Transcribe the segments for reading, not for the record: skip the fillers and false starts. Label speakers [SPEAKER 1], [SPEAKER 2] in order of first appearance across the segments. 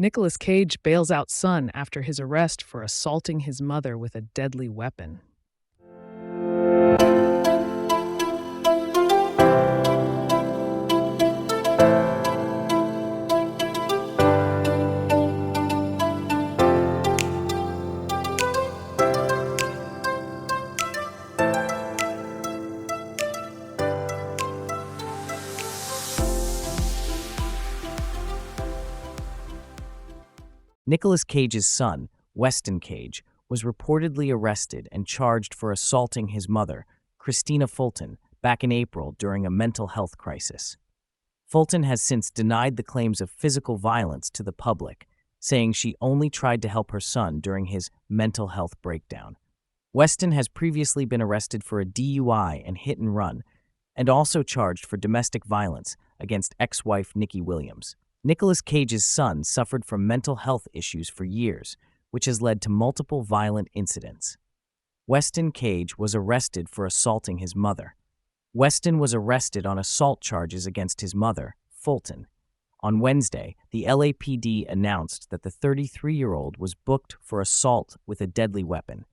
[SPEAKER 1] Nicolas Cage bails out son after his arrest for assaulting his mother with a deadly weapon.
[SPEAKER 2] Nicolas Cage's son, Weston Cage, was reportedly arrested and charged for assaulting his mother, Christina Fulton, back in April during a mental health crisis. Fulton has since denied the claims of physical violence to the public, saying she only tried to help her son during his mental health breakdown. Weston has previously been arrested for a DUI and hit and run, and also charged for domestic violence against ex-wife Nikki Williams. Nicolas Cage's son suffered from mental health issues for years, which has led to multiple violent incidents. Weston Cage was arrested for assaulting his mother. Weston was arrested on assault charges against his mother, Fulton. On Wednesday, the LAPD announced that the 33-year-old was booked for assault with a deadly weapon.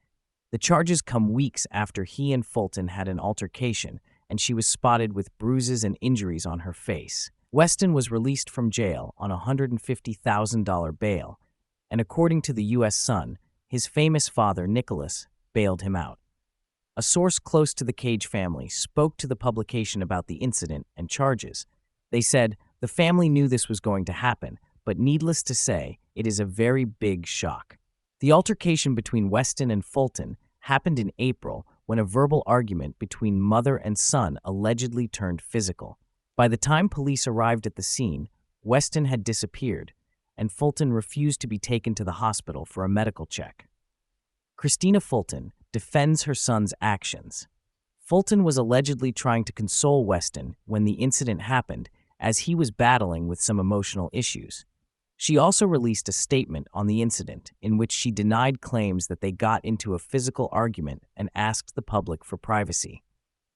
[SPEAKER 2] The charges come weeks after he and Fulton had an altercation, and she was spotted with bruises and injuries on her face. Weston was released from jail on a $150,000 bail, and according to the U.S. Sun, his famous father, Nicolas, bailed him out. A source close to the Cage family spoke to the publication about the incident and charges. They said, "The family knew this was going to happen, but needless to say, it is a very big shock." The altercation between Weston and Fulton happened in April when a verbal argument between mother and son allegedly turned physical. By the time police arrived at the scene, Weston had disappeared, and Fulton refused to be taken to the hospital for a medical check. Christina Fulton defends her son's actions. Fulton was allegedly trying to console Weston when the incident happened, as he was battling with some emotional issues. She also released a statement on the incident in which she denied claims that they got into a physical argument and asked the public for privacy.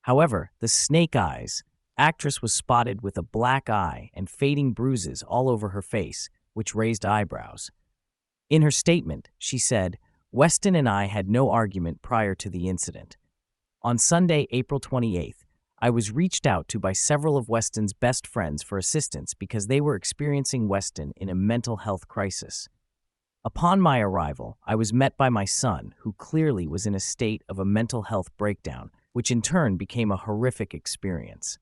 [SPEAKER 2] However, the Snake Eyes actress was spotted with a black eye and fading bruises all over her face, which raised eyebrows. In her statement, she said, "Weston and I had no argument prior to the incident. On Sunday, April 28th, I was reached out to by several of Weston's best friends for assistance because they were experiencing Weston in a mental health crisis. Upon my arrival, I was met by my son, who clearly was in a state of a mental health breakdown, which in turn became a horrific experience."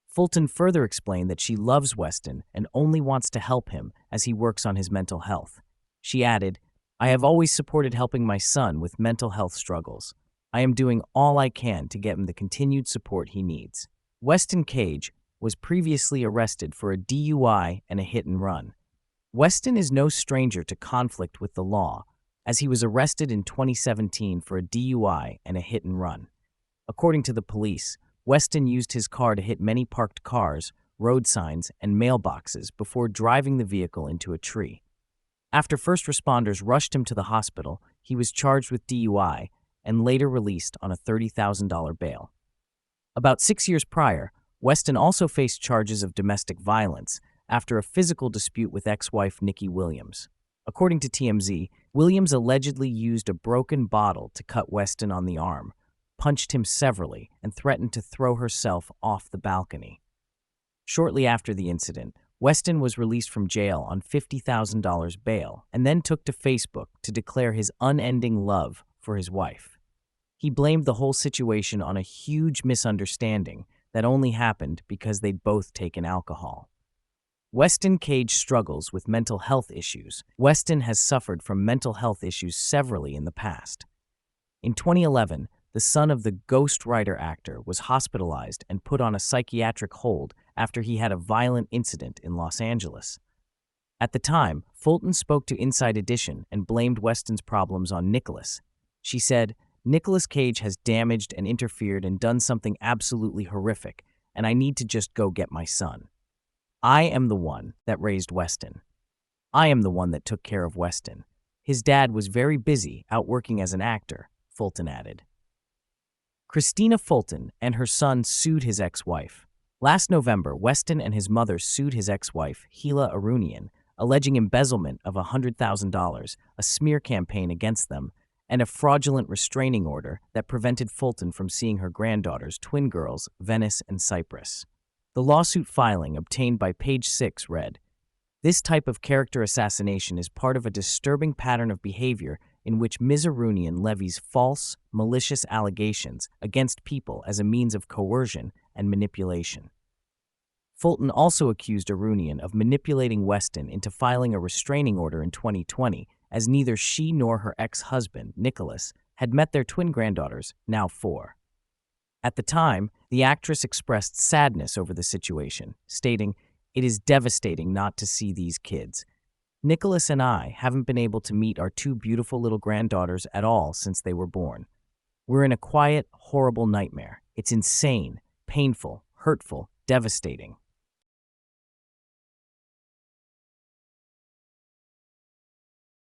[SPEAKER 2] Fulton further explained that she loves Weston and only wants to help him as he works on his mental health. She added, "I have always supported helping my son with mental health struggles. I am doing all I can to get him the continued support he needs." Weston Cage was previously arrested for a DUI and a hit and run. Weston is no stranger to conflict with the law, as he was arrested in 2017 for a DUI and a hit and run. According to the police, Weston used his car to hit many parked cars, road signs, and mailboxes before driving the vehicle into a tree. After first responders rushed him to the hospital, he was charged with DUI and later released on a $30,000 bail. About 6 years prior, Weston also faced charges of domestic violence after a physical dispute with ex-wife Nikki Williams. According to TMZ, Williams allegedly used a broken bottle to cut Weston on the arm, punched him severally, and threatened to throw herself off the balcony. Shortly after the incident, Weston was released from jail on $50,000 bail and then took to Facebook to declare his unending love for his wife. He blamed the whole situation on a huge misunderstanding that only happened because they'd both taken alcohol. Weston Cage struggles with mental health issues. Weston has suffered from mental health issues severally in the past. In 2011, the son of the Ghost Rider actor was hospitalized and put on a psychiatric hold after he had a violent incident in Los Angeles. At the time, Fulton spoke to Inside Edition and blamed Weston's problems on Nicolas. She said, "Nicolas Cage has damaged and interfered and done something absolutely horrific, and I need to just go get my son. I am the one that raised Weston. I am the one that took care of Weston. His dad was very busy out working as an actor," Fulton added. Christina Fulton and her son sued his ex-wife. Last November, Weston and his mother sued his ex-wife, Hila Arunian, alleging embezzlement of $100,000, a smear campaign against them, and a fraudulent restraining order that prevented Fulton from seeing her granddaughters, twin girls, Venice and Cyprus. The lawsuit filing obtained by Page 6 read, "This type of character assassination is part of a disturbing pattern of behavior in which Ms. Arunian levies false, malicious allegations against people as a means of coercion and manipulation." Fulton also accused Arunian of manipulating Weston into filing a restraining order in 2020, as neither she nor her ex-husband, Nicolas, had met their twin granddaughters, now 4. At the time, the actress expressed sadness over the situation, stating, "It is devastating not to see these kids. Nicolas and I haven't been able to meet our 2 beautiful little granddaughters at all since they were born. We're in a quiet, horrible nightmare. It's insane, painful, hurtful, devastating."